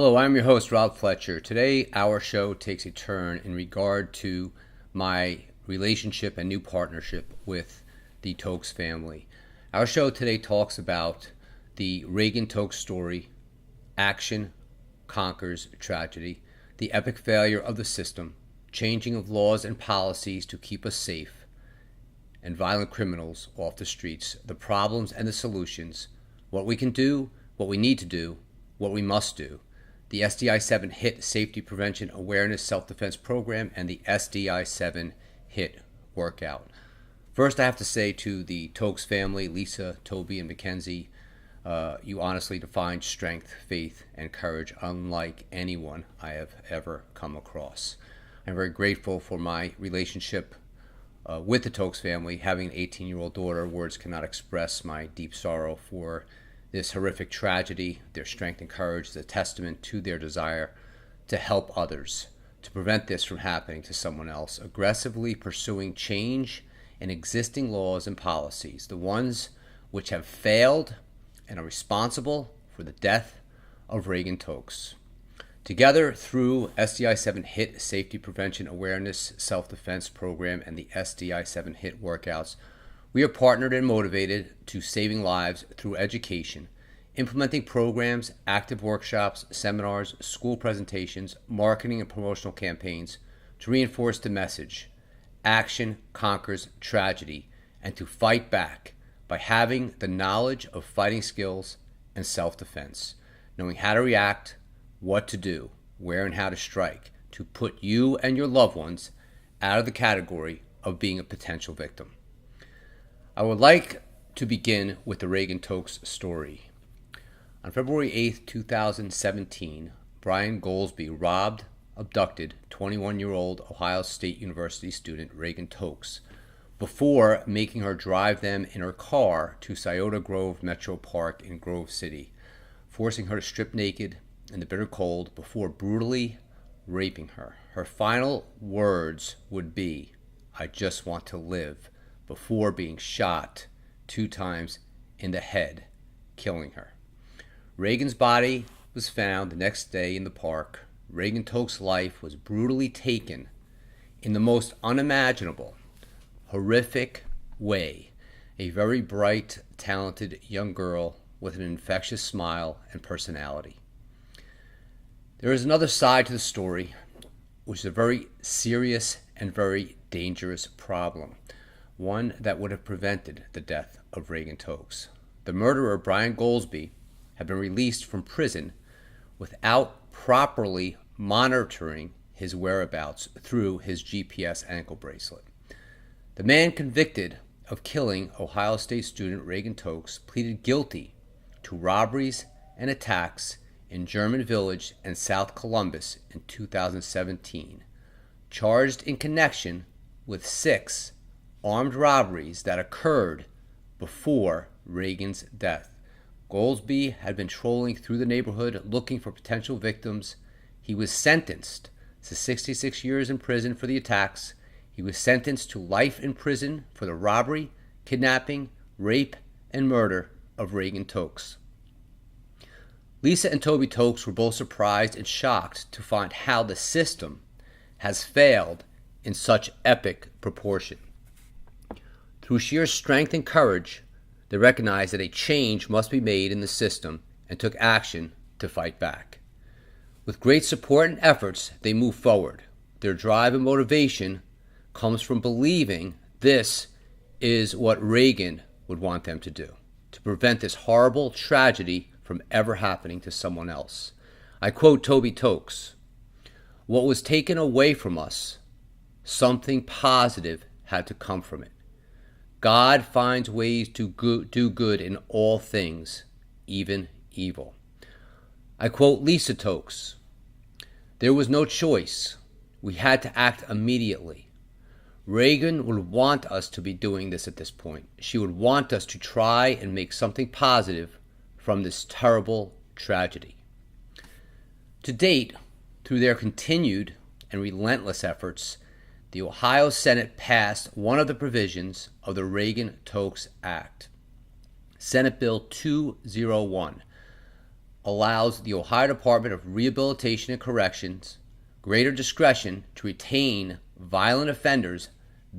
Hello, I'm your host, Rob Fletcher. Today, our show takes a turn in regard to my relationship and new partnership with the Tokes family. Our show today talks about the Reagan Tokes story, action conquers tragedy, the epic failure of the system, changing of laws and policies to keep us safe, and violent criminals off the streets, the problems and the solutions, what we can do, what we need to do, what we must do, the SDI-7 HIIT Safety Prevention Awareness Self-Defense Program, and the SDI-7 HIIT workout. First, I have to say to the Tokes family, Lisa, Toby, and Mackenzie, you honestly defined strength, faith, and courage unlike anyone I have ever come across. I'm very grateful for my relationship with the Tokes family. Having an 18-year-old daughter, words cannot express my deep sorrow for this horrific tragedy. Their strength and courage is a testament to their desire to help others, to prevent this from happening to someone else, aggressively pursuing change in existing laws and policies, the ones which have failed and are responsible for the death of Reagan Tokes. Together, through SDI-7 HIIT Safety Prevention Awareness Self-Defense Program and the SDI-7 HIIT workouts, we are partnered and motivated to saving lives through education, implementing programs, active workshops, seminars, school presentations, marketing and promotional campaigns to reinforce the message, action conquers tragedy, and to fight back by having the knowledge of fighting skills and self-defense, knowing how to react, what to do, where and how to strike, to put you and your loved ones out of the category of being a potential victim. I would like to begin with the Reagan Tokes story. On February 8, 2017, Brian Goldsby robbed, abducted 21-year-old Ohio State University student Reagan Tokes before making her drive them in her car to Scioto Grove Metro Park in Grove City, forcing her to strip naked in the bitter cold before brutally raping her. Her final words would be, "I just want to live," before being shot 2 times in the head, killing her. Reagan's body was found the next day in the park. Reagan Tokes' life was brutally taken in the most unimaginable, horrific way. A very bright, talented young girl with an infectious smile and personality. There is another side to the story, which is a very serious and very dangerous problem. One that would have prevented the death of Reagan Tokes. The murderer, Brian Goldsby, had been released from prison without properly monitoring his whereabouts through his GPS ankle bracelet. The man convicted of killing Ohio State student Reagan Tokes pleaded guilty to robberies and attacks in German Village and South Columbus in 2017, charged in connection with 6 armed robberies that occurred before Reagan's death. Goldsby had been trolling through the neighborhood looking for potential victims. He was sentenced to 66 years in prison for the attacks. He was sentenced to life in prison for the robbery, kidnapping, rape, and murder of Reagan Tokes. Lisa and Toby Tokes were both surprised and shocked to find how the system has failed in such epic proportion. Through sheer strength and courage, they recognized that a change must be made in the system and took action to fight back. With great support and efforts, they moved forward. Their drive and motivation comes from believing this is what Reagan would want them to do, to prevent this horrible tragedy from ever happening to someone else. I quote Toby Tokes, "What was taken away from us, something positive had to come from it. God finds ways to do good in all things, even evil." I quote Lisa Tokes, "There was no choice. We had to act immediately. Reagan would want us to be doing this at this point. She would want us to try and make something positive from this terrible tragedy." To date, through their continued and relentless efforts, the Ohio Senate passed one of the provisions of the Reagan Tokes Act, Senate Bill 201, allows the Ohio Department of Rehabilitation and Corrections greater discretion to retain violent offenders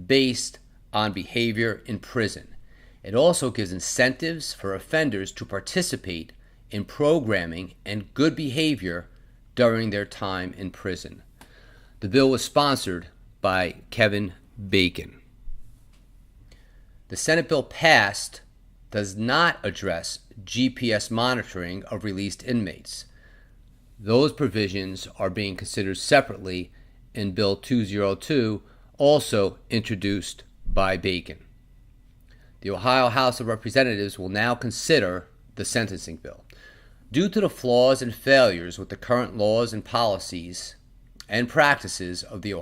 based on behavior in prison. It also gives incentives for offenders to participate in programming and good behavior during their time in prison. The bill was sponsored by Kevin Bacon. The Senate bill passed does not address GPS monitoring of released inmates. Those provisions are being considered separately in Bill 202, also introduced by Bacon. The Ohio House of Representatives will now consider the sentencing bill. Due to the flaws and failures with the current laws and policies and practices of the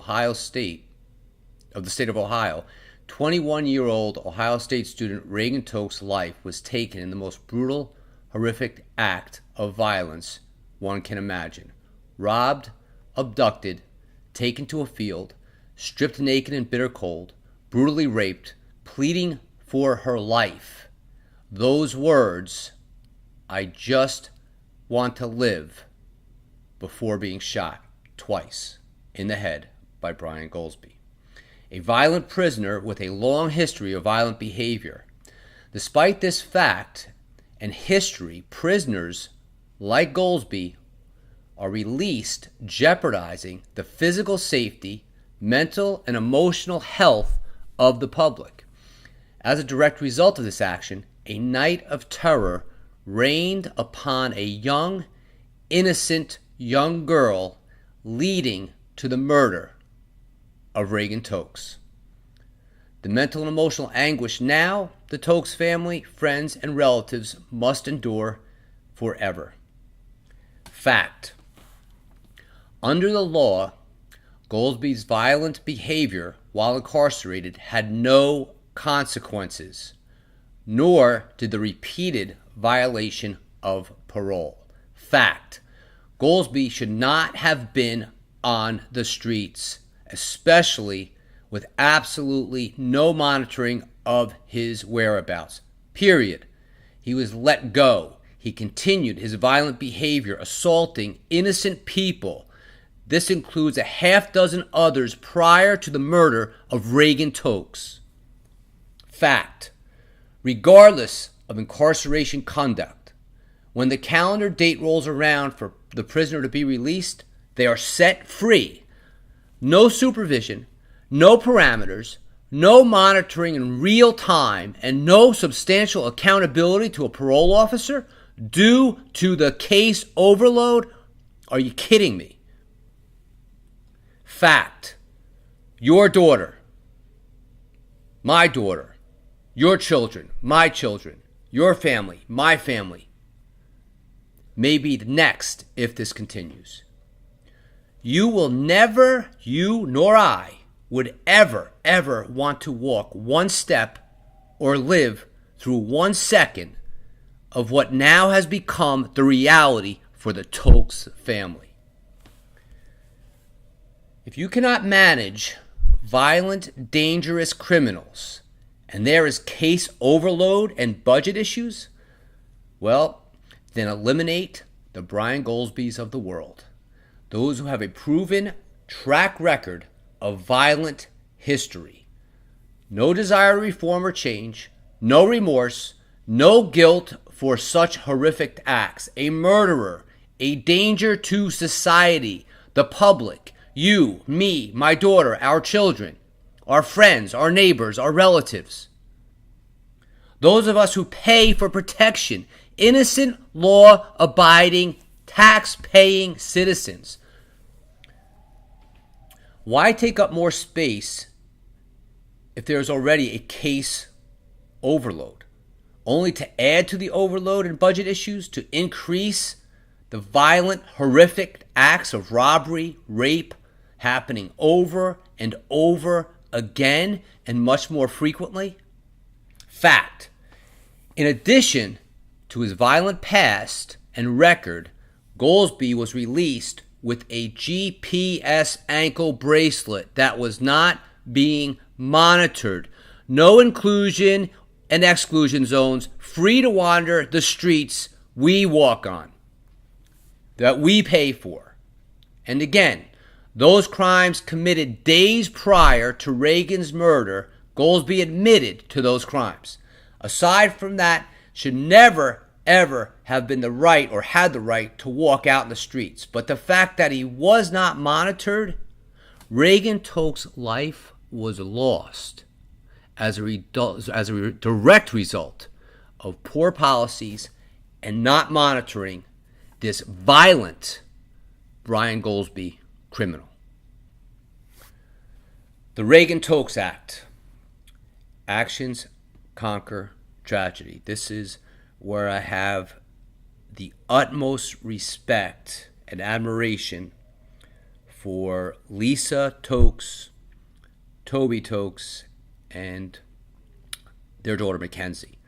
state of Ohio, 21-year-old Ohio State student Reagan Tokes' life was taken in the most brutal, horrific act of violence one can imagine. Robbed, abducted, taken to a field, stripped naked in bitter cold, brutally raped, pleading for her life. Those words, "I just want to live," before being shot twice in the head by Brian Goldsby. A violent prisoner with a long history of violent behavior. Despite this fact and history, prisoners like Goldsby are released, jeopardizing the physical safety, mental, and emotional health of the public. As a direct result of this action, a night of terror reigned upon a young, innocent young girl, leading to the murder of Reagan Tokes. The mental and emotional anguish now the Tokes family, friends, and relatives must endure forever. Fact: under the law, Goldsby's violent behavior while incarcerated had no consequences, nor did the repeated violation of parole. Fact: Goldsby should not have been on the streets, especially with absolutely no monitoring of his whereabouts. Period. He was let go. He continued his violent behavior, assaulting innocent people. This includes a half dozen others prior to the murder of Reagan Tokes. Fact: regardless of incarceration conduct, when the calendar date rolls around for the prisoner to be released, they are set free. No supervision, no parameters, no monitoring in real time, and no substantial accountability to a parole officer due to the case overload? Are you kidding me? Fact: your daughter, my daughter, your children, my children, your family, my family, may be the next if this continues. You will never, you nor I, would ever want to walk one step or live through 1 second of what now has become the reality for the Tokes family. If you cannot manage violent, dangerous criminals, and there is case overload and budget issues, well, then eliminate the Brian Goldsbys of the world. Those who have a proven track record of violent history. No desire to reform or change, no remorse, no guilt for such horrific acts. A murderer, a danger to society, the public, you, me, my daughter, our children, our friends, our neighbors, our relatives. Those of us who pay for protection, innocent, law-abiding, tax-paying citizens. Why take up more space if there's already a case overload? Only to add to the overload and budget issues, to increase the violent, horrific acts of robbery, rape, happening over and over again and much more frequently? Fact: in addition to his violent past and record, Goldsby was released with a GPS ankle bracelet that was not being monitored. No inclusion and exclusion zones, free to wander the streets we walk on. that we pay for. And again, those crimes committed days prior to Reagan's murder, Goldsby admitted to those crimes. Aside from that, should never, ever have been the right or had the right to walk out in the streets. But the fact that he was not monitored, Reagan Tokes' life was lost as a direct result of poor policies and not monitoring this violent Brian Goldsby criminal. The Reagan Tokes Act. Actions conquer tragedy. This is where I have the utmost respect and admiration for Lisa Tokes, Toby Tokes, and their daughter Mackenzie,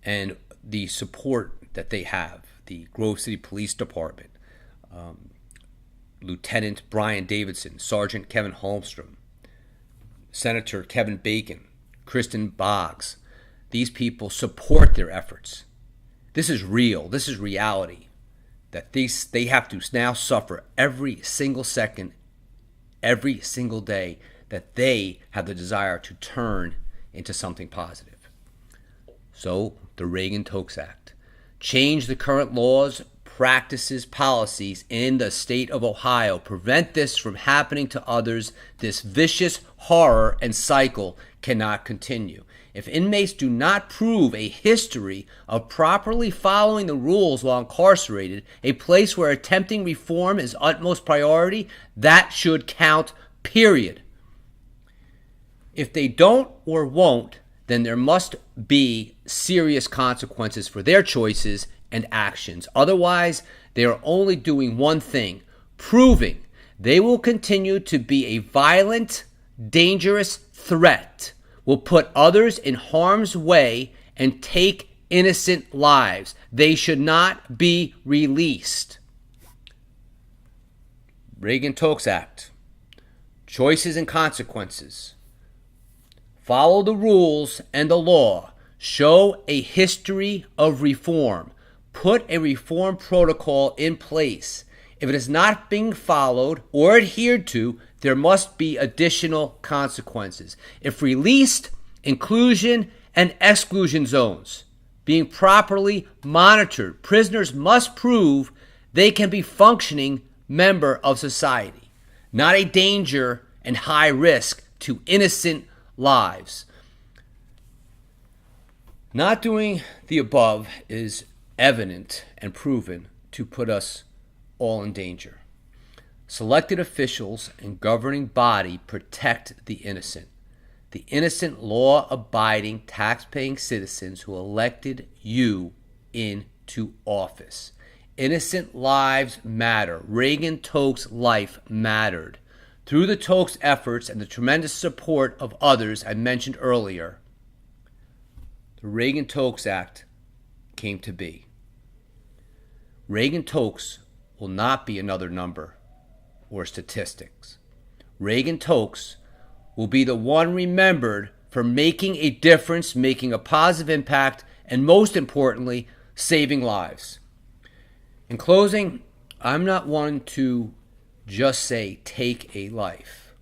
and the support that they have. The Grove City Police Department, Lieutenant Brian Davidson, Sergeant Kevin Holmstrom, Senator Kevin Bacon, Kristen Boggs. These people support their efforts. This is real. This is reality. That they have to now suffer every single second, every single day, that they have the desire to turn into something positive. So, the Reagan Tokes Act. Change the current laws, practices, policies in the state of Ohio. Prevent this from happening to others. This vicious horror and cycle cannot continue. If inmates do not prove a history of properly following the rules while incarcerated, a place where attempting reform is utmost priority, that should count, period. If they don't or won't, then there must be serious consequences for their choices and actions. Otherwise, they are only doing one thing, proving they will continue to be a violent, dangerous threat, will put others in harm's way, and take innocent lives. They should not be released. Reagan Tokes Act. Choices and consequences. Follow the rules and the law. Show a history of reform. Put a reform protocol in place. If it is not being followed or adhered to, there must be additional consequences. If released, inclusion and exclusion zones being properly monitored, prisoners must prove they can be functioning member of society, not a danger and high risk to innocent lives. Not doing the above is evident and proven to put us all in danger. Selected officials and governing body protect the innocent. The innocent, law-abiding, tax-paying citizens who elected you into office. Innocent lives matter. Reagan Tokes' life mattered. Through the Tokes' efforts and the tremendous support of others I mentioned earlier, the Reagan Tokes Act came to be. Reagan Tokes will not be another number or statistics. Reagan Tokes will be the one remembered for making a difference, making a positive impact, and most importantly, saving lives. In closing, I'm not one to just say take a life.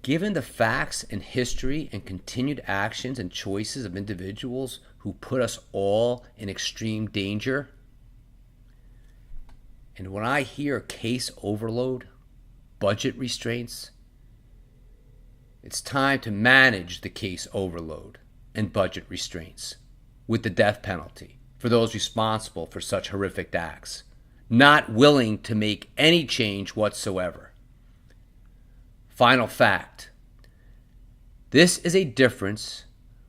Given the facts and history and continued actions and choices of individuals who put us all in extreme danger, and when I hear case overload, budget restraints, it's time to manage the case overload and budget restraints with the death penalty for those responsible for such horrific acts, not willing to make any change whatsoever. Final fact. This is a difference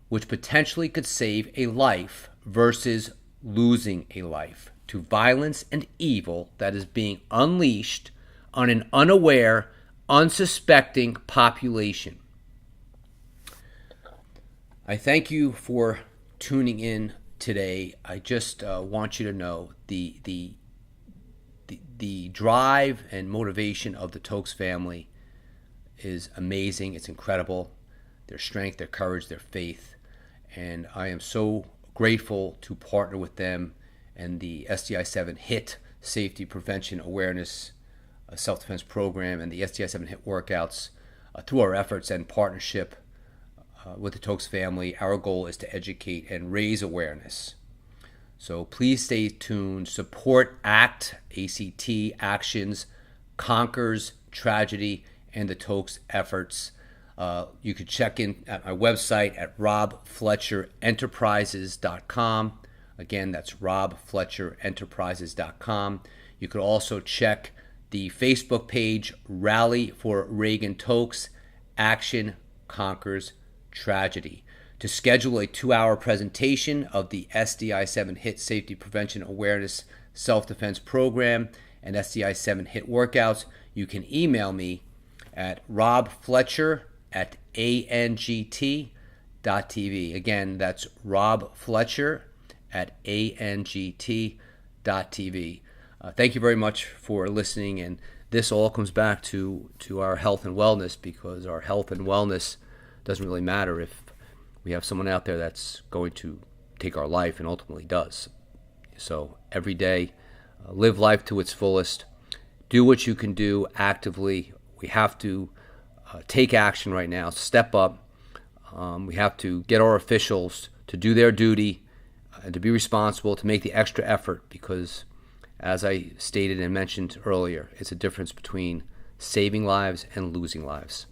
which potentially could save a life versus losing a life to violence and evil that is being unleashed on an unaware, unsuspecting population. I thank you for tuning in today. I just want you to know the drive and motivation of the Tokes family is amazing. It's incredible. Their strength, their courage, their faith. And I am so grateful to partner with them and the SDI7 HIIT safety, prevention, awareness, self-defense program and the SDI-7 HIIT workouts. Through our efforts and partnership with the Tokes family, our goal is to educate and raise awareness. So please stay tuned. Support ACT, A-C-T, Actions, Conquers Tragedy, and the Tokes efforts. You could check in at my website at robfletcherenterprises.com. Again, that's robfletcherenterprises.com. You could also check the Facebook page, Rally for Reagan Tokes, Action Conquers Tragedy. To schedule a 2-hour presentation of the SDI-7 HIIT Safety Prevention Awareness Self-Defense Program and SDI-7 HIIT workouts, you can email me at robfletcher@angt.tv. Again, that's robfletcher@angt.tv. Thank you very much for listening, and this all comes back to our health and wellness, because our health and wellness doesn't really matter if we have someone out there that's going to take our life, and ultimately does. So every day, live life to its fullest. Do what you can do actively. We have to take action right now, step up. We have to get our officials to do their duty and to be responsible, to make the extra effort, because as I stated and mentioned earlier, it's a difference between saving lives and losing lives.